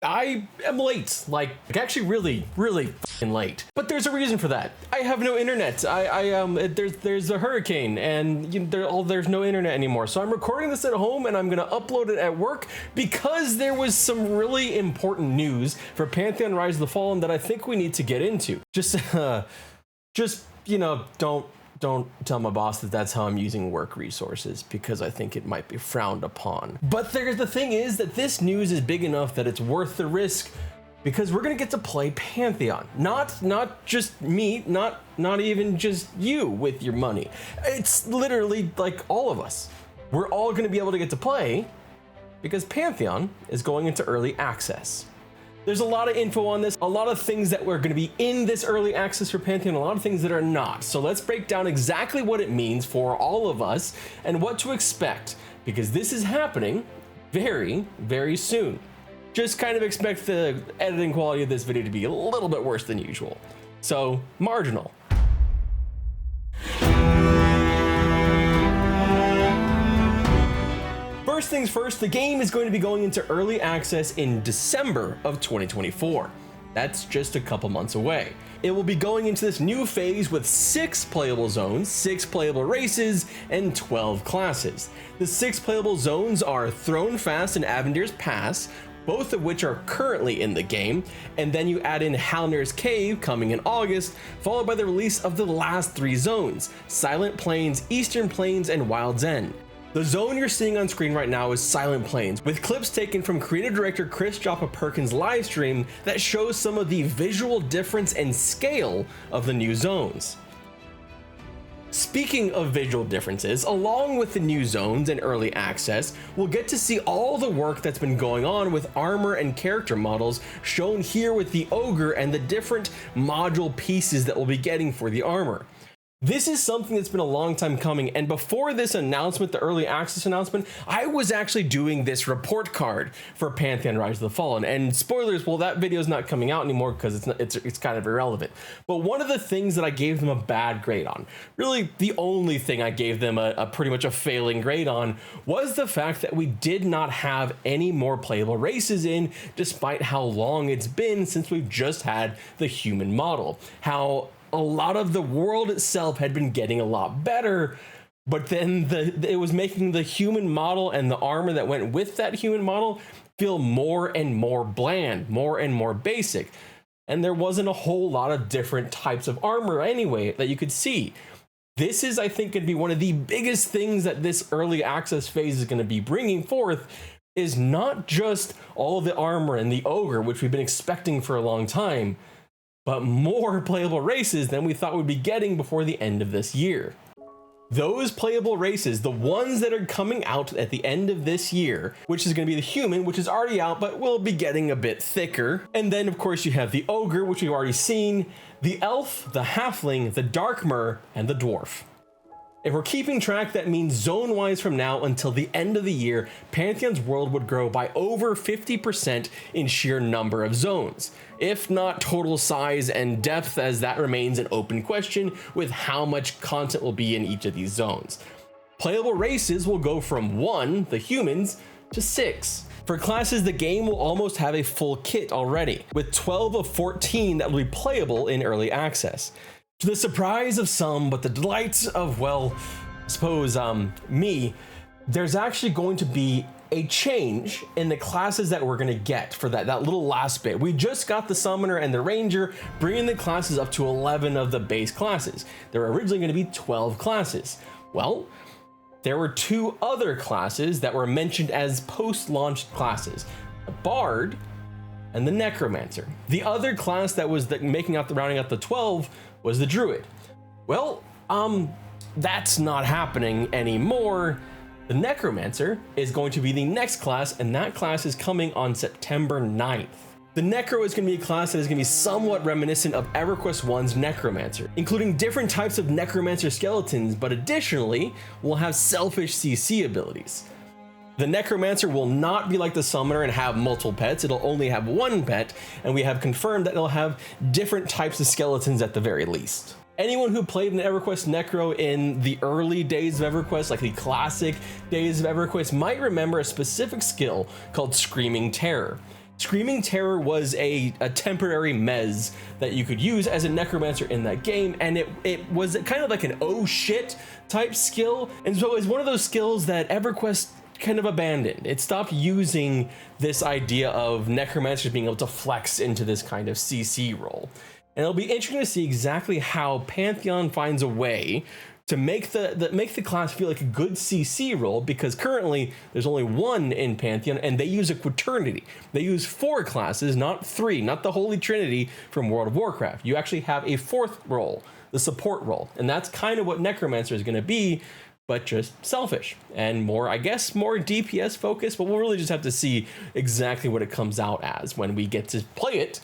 I am late, like actually really fucking late. But there's a reason for that. I have no internet. There's a hurricane and there's no internet anymore. So I'm recording this at home and I'm gonna upload it at work because there was some really important news for Pantheon Rise of the Fallen that I think we need to get into. Just you know, don't tell my boss that that's how I'm using work resources, because I think it might be frowned upon. But the thing is that this news is big enough that it's worth the risk, because we're gonna get to play Pantheon. Not just me, not even just you with your money. It's literally like all of us. We're all gonna be able to get to play because Pantheon is going into early access. There's a lot of info on this, a lot of things that were going to be in this early access for Pantheon, a lot of things that are not. So let's break down exactly what it means for all of us and what to expect, because this is happening very, very soon. Just kind of expect the editing quality of this video to be a little bit worse than usual. So, marginal. First things first, the game is going to be going into early access in December of 2024. That's just a couple months away. It will be going into this new phase with 6 playable zones, 6 playable races, and 12 classes. The 6 playable zones are Thronefast and Avendir's Pass, both of which are currently in the game, and then you add in Halnir's Cave coming in August, followed by the release of the last 3 zones, Silent Plains, Eastern Plains, and Wild's End. The zone you're seeing on screen right now is Silent Plains, with clips taken from creative director Chris Joppa Perkins' live stream that shows some of the visual difference and scale of the new zones. Speaking of visual differences, along with the new zones and early access, we'll get to see all the work that's been going on with armor and character models shown here with the ogre and the different module pieces that we'll be getting for the armor. This is something that's been a long time coming, and before this announcement, the early access announcement, I was actually doing this report card for Pantheon Rise of the Fallen, and spoilers, well, that video is not coming out anymore because it's kind of irrelevant. But one of the things that I gave them a bad grade on, really the only thing I gave them a pretty much a failing grade on, was the fact that we did not have any more playable races in, despite how long it's been since we've just had the human model. How a lot of the world itself had been getting a lot better, but then it was making the human model and the armor that went with that human model feel more and more bland, more and more basic. And there wasn't a whole lot of different types of armor anyway that you could see. This is, I think, going to be one of the biggest things that this early access phase is going to be bringing forth, is not just all the armor and the ogre, which we've been expecting for a long time, but more playable races than we thought we'd be getting before the end of this year. Those playable races, the ones that are coming out at the end of this year, which is going to be the human, which is already out, but will be getting a bit thicker. And then, of course, you have the ogre, which we've already seen, the elf, the halfling, the darkmer, and the dwarf. If we're keeping track, that means zone-wise from now until the end of the year, Pantheon's world would grow by over 50% in sheer number of zones, if not total size and depth, as that remains an open question with how much content will be in each of these zones. Playable races will go from 1, the humans, to 6. For classes, the game will almost have a full kit already, with 12 of 14 that will be playable in early access. To the surprise of some, but the delights of, well, I suppose, me, there's actually going to be a change in the classes that we're going to get for that little last bit. We just got the summoner and the ranger, bringing the classes up to 11 of the base classes. There were originally going to be 12 classes. Well, there were 2 other classes that were mentioned as post-launch classes: the bard and the necromancer. The other class that was rounding out the 12 was the druid. Well, that's not happening anymore. The necromancer is going to be the next class, and that class is coming on September 9th. The necro is going to be a class that is going to be somewhat reminiscent of EverQuest 1's necromancer, including different types of necromancer skeletons, but additionally will have selfish CC abilities. The necromancer will not be like the summoner and have multiple pets. It'll only have 1 pet, and we have confirmed that it'll have different types of skeletons at the very least. Anyone who played an EverQuest Necro in the early days of EverQuest, like the classic days of EverQuest, might remember a specific skill called Screaming Terror. Screaming Terror was a temporary mez that you could use as a necromancer in that game, and it was kind of like an oh shit type skill, and so it was one of those skills that EverQuest kind of abandoned. It stopped using this idea of necromancers being able to flex into this kind of CC role. And it'll be interesting to see exactly how Pantheon finds a way to make the class feel like a good CC role, because currently there's only one in Pantheon, and they use a quaternity. They use 4 classes, not 3, not the Holy Trinity from World of Warcraft. You actually have a 4th role, the support role, and that's kind of what Necromancer is going to be, but just selfish and more, I guess, more DPS focused. But we'll really just have to see exactly what it comes out as when we get to play it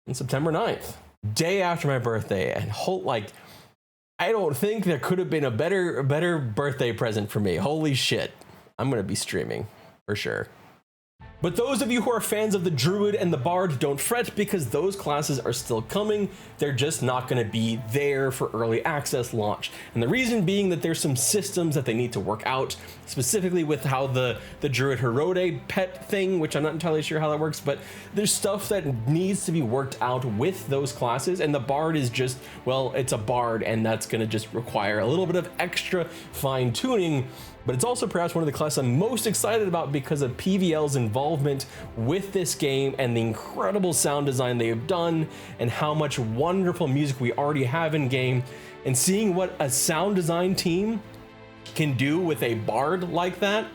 on September 9th, day after my birthday, and I don't think there could have been a better birthday present for me. Holy shit. I'm going to be streaming for sure. But those of you who are fans of the Druid and the Bard, don't fret, because those classes are still coming. They're just not going to be there for early access launch. And the reason being that there's some systems that they need to work out, specifically with how the Druid Herode pet thing, which I'm not entirely sure how that works, but there's stuff that needs to be worked out with those classes. And the Bard is just, well, it's a Bard, and that's going to just require a little bit of extra fine tuning. But it's also perhaps one of the classes I'm most excited about because of PVL's involvement with this game and the incredible sound design they have done, and how much wonderful music we already have in game, and seeing what a sound design team can do with a Bard like that.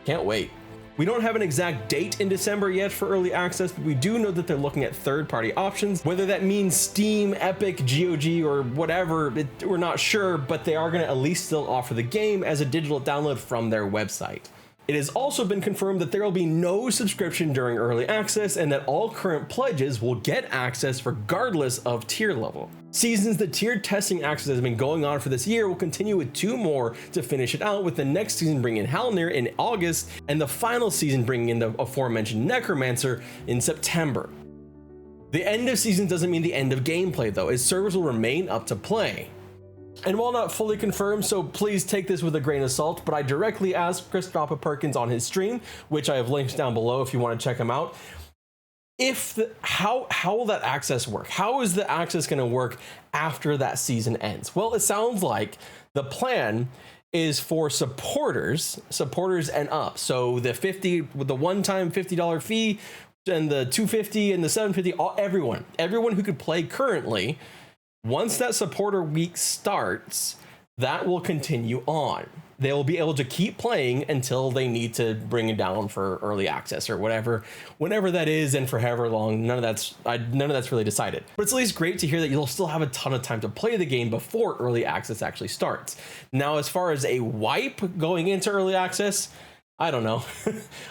Can't wait. We don't have an exact date in December yet for early access, but we do know that they're looking at third-party options. Whether that means Steam, Epic, GOG, or whatever, we're not sure, but they are going to at least still offer the game as a digital download from their website. It has also been confirmed that there will be no subscription during early access, and that all current pledges will get access regardless of tier level. Seasons, the tiered testing access that has been going on for this year, will continue with 2 more to finish it out, with the next season bringing in Halnir in August, and the final season bringing in the aforementioned Necromancer in September. The end of season doesn't mean the end of gameplay though, as servers will remain up to play. And while not fully confirmed, so please take this with a grain of salt, but I directly asked Christopher Perkins on his stream, which I have linked down below if you want to check him out, how will that access work? How is the access going to work after that season ends? Well, it sounds like the plan is for supporters and up. So the one-time $50 fee, and the $250 and the $750, everyone who could play currently. Once that supporter week starts, that will continue on. They'll be able to keep playing until they need to bring it down for early access or whatever, whenever that is, and for however long. None of that's really decided. But it's at least great to hear that you'll still have a ton of time to play the game before early access actually starts. Now, as far as a wipe going into early access, I don't know.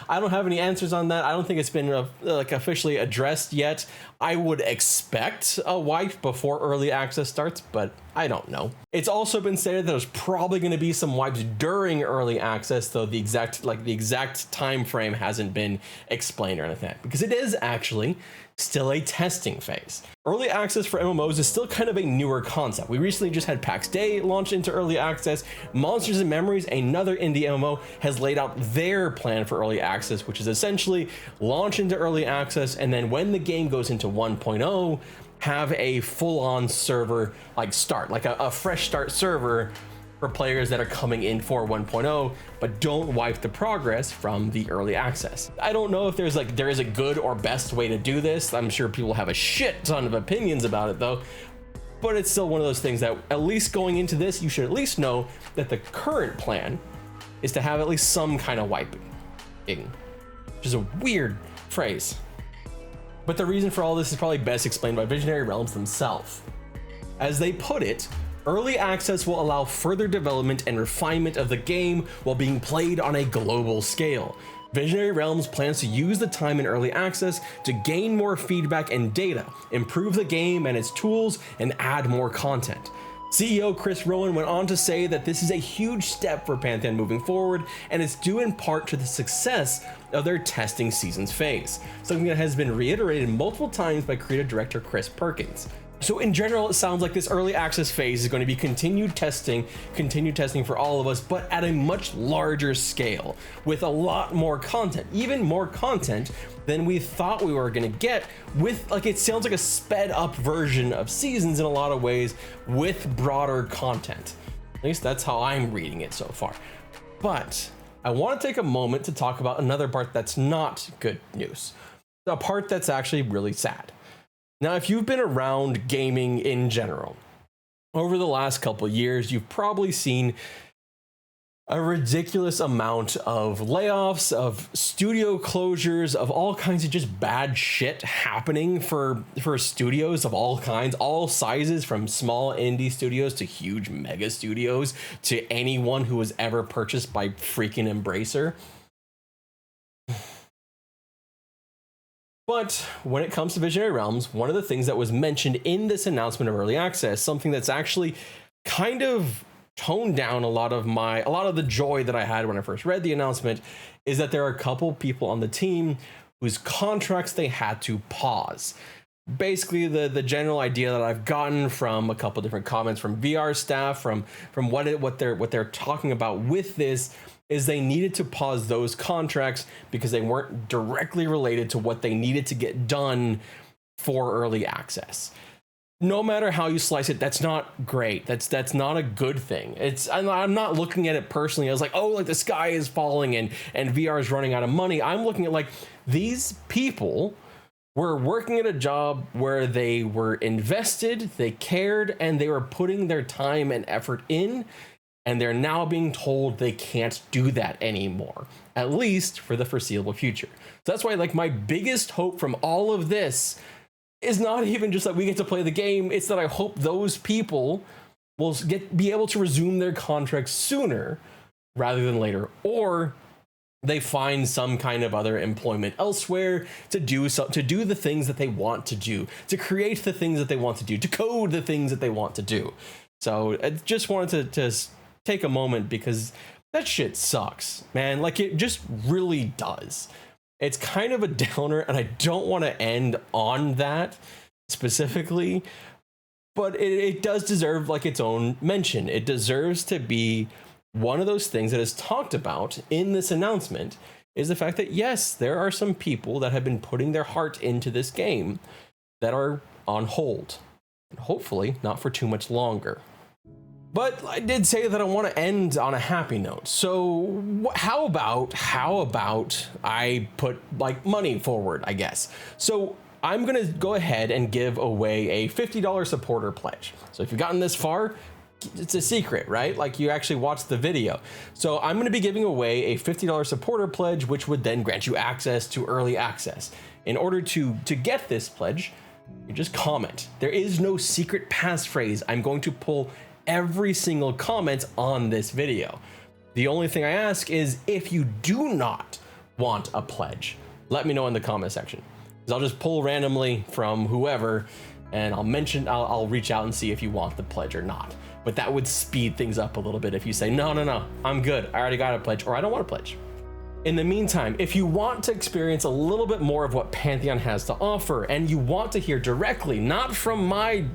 I don't have any answers on that. I don't think it's been officially addressed yet. I would expect a wipe before early access starts, but I don't know. It's also been stated that there's probably going to be some wipes during early access, though the exact time frame hasn't been explained or anything, because it is actually still a testing phase. Early access for MMOs is still kind of a newer concept. We recently just had PAX Day launch into early access. Monsters and Memories, another indie MMO, has laid out their plan for early access, which is essentially launch into early access, and then when the game goes into 1.0, have a full-on server start, like a fresh start server for players that are coming in for 1.0, but don't wipe the progress from the early access. I don't know if there is a good or best way to do this. I'm sure people have a shit ton of opinions about it though, but it's still one of those things that at least going into this, you should at least know that the current plan is to have at least some kind of wiping, which is a weird phrase. But the reason for all this is probably best explained by Visionary Realms themselves. As they put it, early access will allow further development and refinement of the game while being played on a global scale. Visionary Realms plans to use the time in early access to gain more feedback and data, improve the game and its tools, and add more content. CEO Chris Rowan went on to say that this is a huge step for Pantheon moving forward, and it's due in part to the success of their testing seasons phase, something that has been reiterated multiple times by creative director Chris Perkins. So in general, it sounds like this early access phase is going to be continued testing for all of us, but at a much larger scale, with a lot more content, even more content than we thought we were going to get, with, like, it sounds like a sped up version of seasons in a lot of ways, with broader content. At least that's how I'm reading it so far. But I want to take a moment to talk about another part that's not good news, a part that's actually really sad. Now, if you've been around gaming in general, over the last couple of years, you've probably seen a ridiculous amount of layoffs, of studio closures, of all kinds of just bad shit happening for studios of all kinds, all sizes, from small indie studios to huge mega studios to anyone who was ever purchased by freaking Embracer. But when it comes to Visionary Realms, one of the things that was mentioned in this announcement of early access, something that's actually kind of toned down a lot of the joy that I had when I first read the announcement, is that there are a couple people on the team whose contracts they had to pause. Basically, the general idea that I've gotten from a couple different comments from VR staff, from what they're talking about with this, is they needed to pause those contracts because they weren't directly related to what they needed to get done for early access. No matter how you slice it, that's not great. That's not a good thing. I'm not looking at it personally as like, oh, like the sky is falling and VR is running out of money. I'm looking at like, these people were working at a job where they were invested, they cared, and they were putting their time and effort in. And they're now being told they can't do that anymore, at least for the foreseeable future. So that's why, like, my biggest hope from all of this is not even just that we get to play the game. It's that I hope those people will be able to resume their contracts sooner rather than later, or they find some kind of other employment elsewhere to do the things that they want to do, to create the things that they want to do, to code the things that they want to do. So I just wanted to take a moment, because that shit sucks, man. Like, it just really does. It's kind of a downer, and I don't want to end on that specifically, but it does deserve like its own mention. It deserves to be one of those things that is talked about in this announcement, is the fact that yes, there are some people that have been putting their heart into this game that are on hold, and hopefully not for too much longer. But I did say that I want to end on a happy note. So how about I put like money forward, I guess. So I'm going to go ahead and give away a $50 supporter pledge. So if you've gotten this far, it's a secret, right? Like, you actually watched the video. So I'm going to be giving away a $50 supporter pledge, which would then grant you access to early access. In order to get this pledge, you just comment. There is no secret passphrase. I'm going to pull every single comment on this video. The only thing I ask is, if you do not want a pledge, let me know in the comment section, because I'll just pull randomly from whoever, and I'll reach out and see if you want the pledge or not. But that would speed things up a little bit if you say, no, I'm good, I already got a pledge, or I don't want a pledge. In the meantime, if you want to experience a little bit more of what Pantheon has to offer, and you want to hear directly, not from my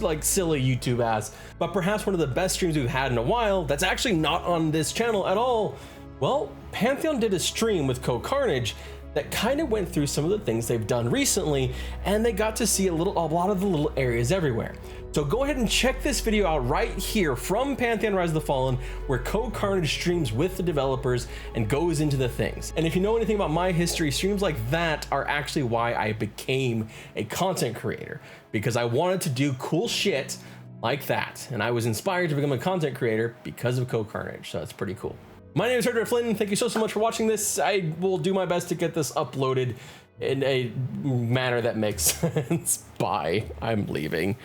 like silly YouTube ass, but perhaps one of the best streams we've had in a while that's actually not on this channel at all, well, Pantheon did a stream with corwd that kind of went through some of the things they've done recently, and they got to see a lot of the little areas everywhere. So go ahead and check this video out right here from Pantheon Rise of the Fallen, where corwd streams with the developers and goes into the things. And if you know anything about my history, streams like that are actually why I became a content creator, because I wanted to do cool shit like that. And I was inspired to become a content creator because of corwd, so that's pretty cool. My name is Hardware Flynn. Thank you so much for watching this. I will do my best to get this uploaded in a manner that makes sense. Bye. I'm leaving.